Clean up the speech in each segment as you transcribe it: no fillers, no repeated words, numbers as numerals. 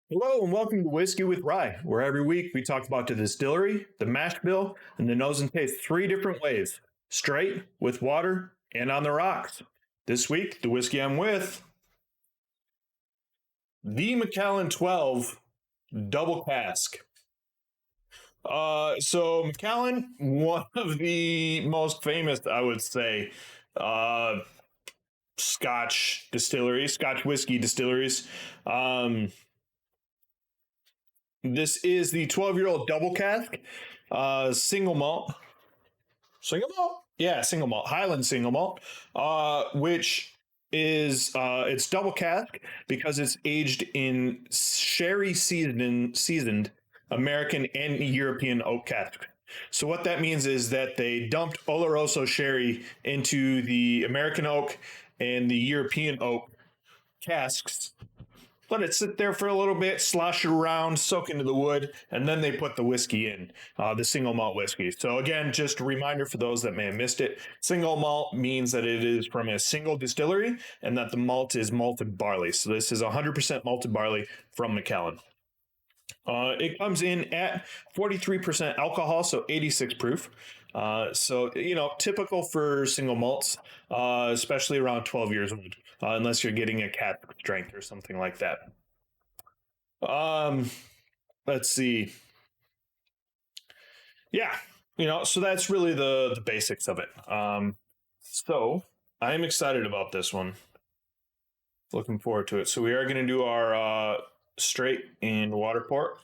Hello and welcome to Whiskey with Rye, where every week we talk about the distillery, the mash bill, and the nose and taste three different ways: straight, with water, and on the rocks. This week, the whiskey I'm with, the Macallan 12 Double Cask. Macallan, one of the most famous, I would say, uh, Scotch whiskey distilleries. Um, This is the 12-year-old double cask, single malt. Single malt? Yeah, single malt. Highland single malt, which is it's double cask because it's aged in sherry seasoned American and European oak cask. So what that means is that they dumped Oloroso sherry into the American oak and the European oak casks, let it sit there for a little bit, slosh it around, soak into the wood, and then they put the whiskey in, the single malt whiskey. So again, just a reminder for those that may have missed it, single malt means that it is from a single distillery and that the malt is malted barley. So this is 100% malted barley from Macallan. It comes in at 43% alcohol, so 86 proof. Typical for single malts, especially around 12 years old, unless you're getting a cat strength or something like that. Um, let's see. Yeah, so that's really the basics of it. So I'm excited about this one. Looking forward to it. So we are going to do our straight and water port.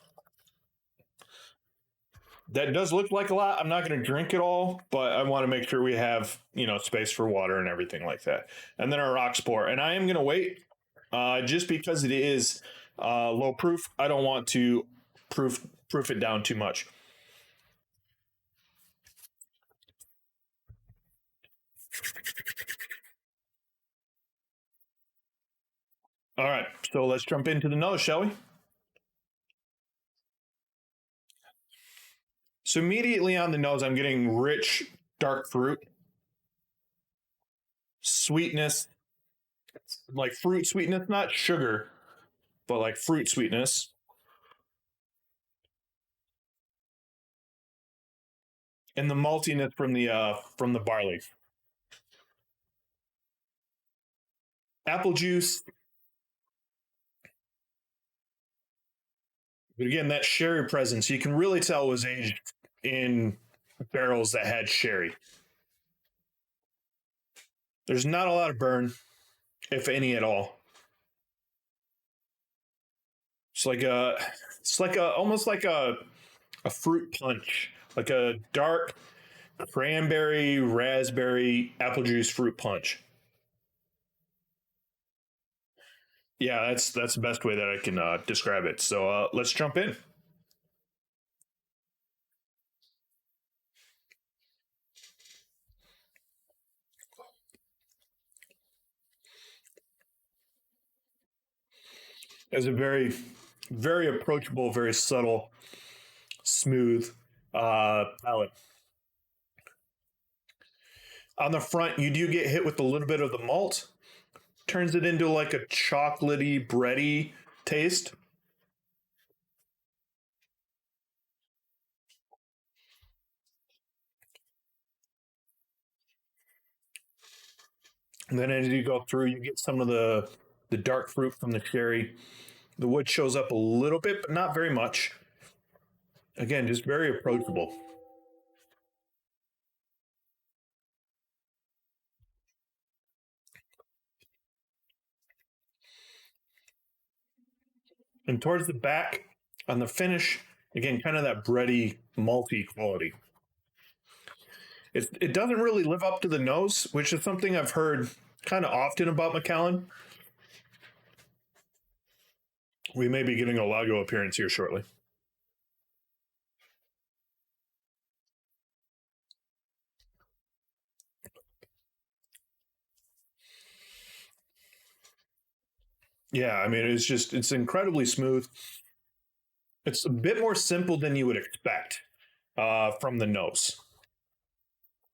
That does look like a lot. I'm not going to drink it all, but I want to make sure we have, space for water and everything like that. And then our rocks pour. And I am going to wait just because it is low proof. I don't want to proof it down too much. All right, so let's jump into the nose, shall we? So immediately on the nose, I'm getting rich, dark fruit, sweetness, like fruit sweetness, not sugar, but like fruit sweetness. And the maltiness from the barley. Apple juice. But again, that sherry presence, you can really tell was aged in barrels that had sherry. There's not a lot of burn, if any at all. It's almost like a fruit punch, like a dark cranberry, raspberry, apple juice fruit punch. Yeah, that's the best way that I can describe it. So let's jump in. It's a very, very approachable, very subtle, smooth palate. On the front, you do get hit with a little bit of the malt, turns it into like a chocolatey, bready taste. And then as you go through, you get some of the dark fruit from the cherry. The wood shows up a little bit, but not very much. Again, just very approachable. And towards the back, on the finish, again, kind of that bready, malty quality. It doesn't really live up to the nose, which is something I've heard kind of often about Macallan. We may be getting a Lago appearance here shortly. Yeah, I mean, it's incredibly smooth. It's a bit more simple than you would expect from the nose.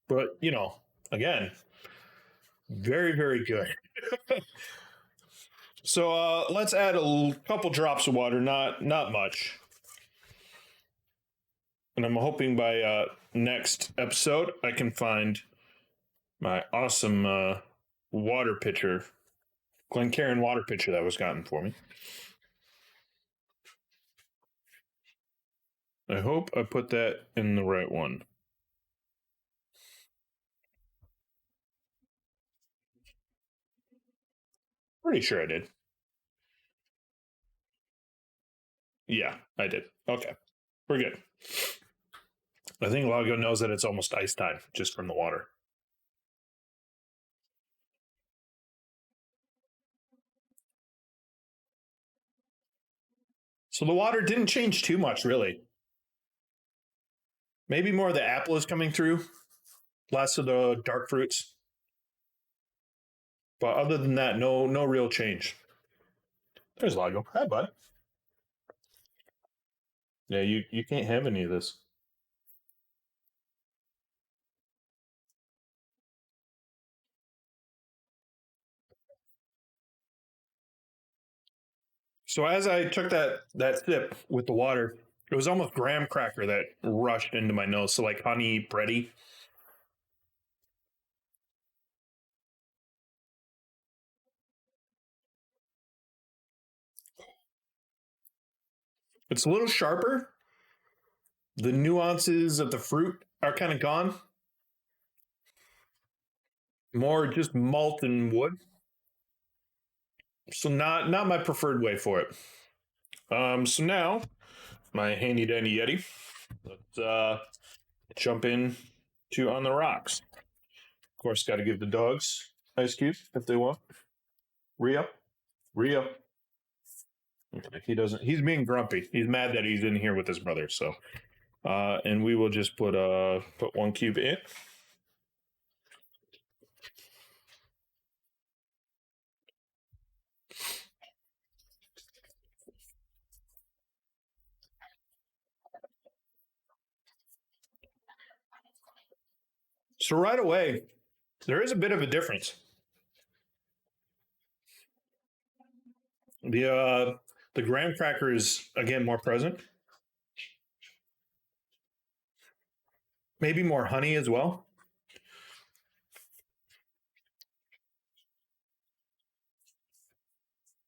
But, again, very, very good. So let's add a couple drops of water, not much. And I'm hoping by next episode I can find my awesome water pitcher, Glencairn water pitcher that was gotten for me. I hope I put that in the right one. Pretty sure I did. Yeah, I did. Okay, we're good. I think Lago knows that it's almost ice time just from the water. So the water didn't change too much, really. Maybe more of the apple is coming through, less of the dark fruits. But other than that, no real change. There's Lago. Hi, bud. Yeah, you can't have any of this. So as I took that sip with the water, it was almost graham cracker that rushed into my nose. So like honey bready. It's a little sharper. The nuances of the fruit are kind of gone. More just malt and wood. So not my preferred way for it. So now my handy dandy Yeti. Let's jump in to On the Rocks. Of course, got to give the dogs ice cubes if they want. Rio. He doesn't. He's being grumpy. He's mad that he's in here with his brother. So, and we will just put one cube in. So right away, there is a bit of a difference. The graham cracker is again more present. Maybe more honey as well.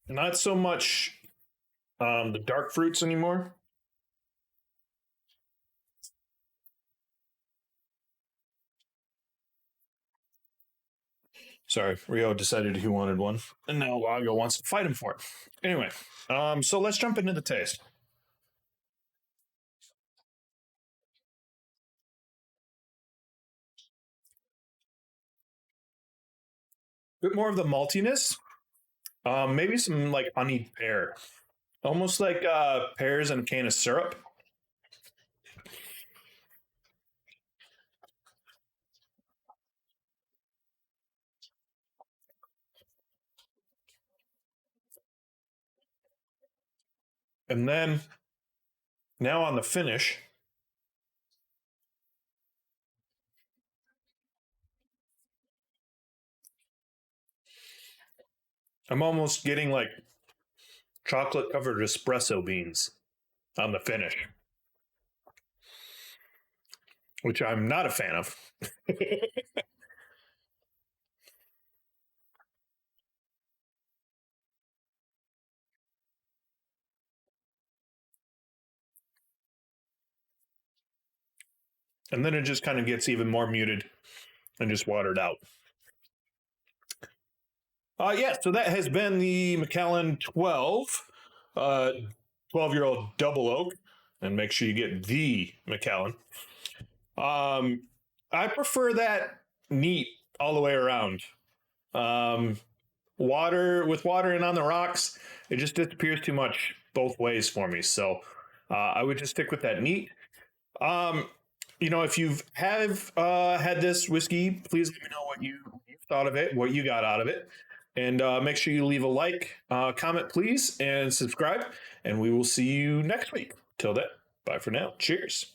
Not so much the dark fruits anymore. Sorry, Rio decided he wanted one, and now Lago wants to fight him for it. Anyway, so let's jump into the taste. Bit more of the maltiness. Maybe some like honeyed pear, almost like pears in a can of syrup. And then now on the finish, I'm almost getting like chocolate covered espresso beans on the finish, which I'm not a fan of. And then it just kind of gets even more muted and just watered out. Yeah, so that has been the Macallan 12, 12-year-old double oak. And make sure you get the Macallan. I prefer that neat all the way around. Water and On the Rocks, it just disappears too much both ways for me. So I would just stick with that neat. If you've had this whiskey, please let me know what you thought of it, what you got out of it. And make sure you leave a like, comment, please, and subscribe. And we will see you next week. Till then, bye for now. Cheers.